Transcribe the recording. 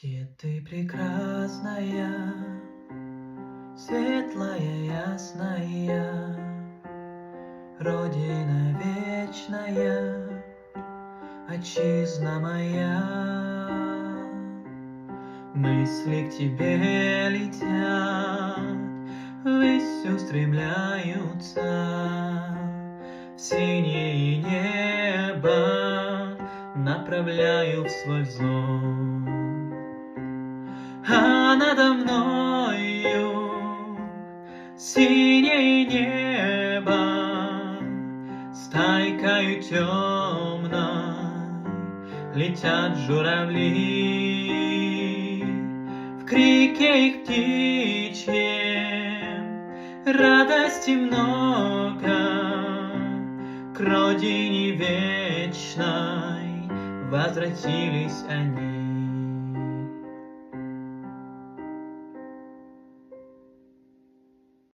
Где ты прекрасная, светлая, ясная, Родина вечная, отчизна моя. Мысли к тебе летят, ввысь устремляются, в синее небо направляю в свой взор. А надо мною синее небо, стайкою темной летят журавли. В крике их птичьем радости много, к родине вечной возвратились они.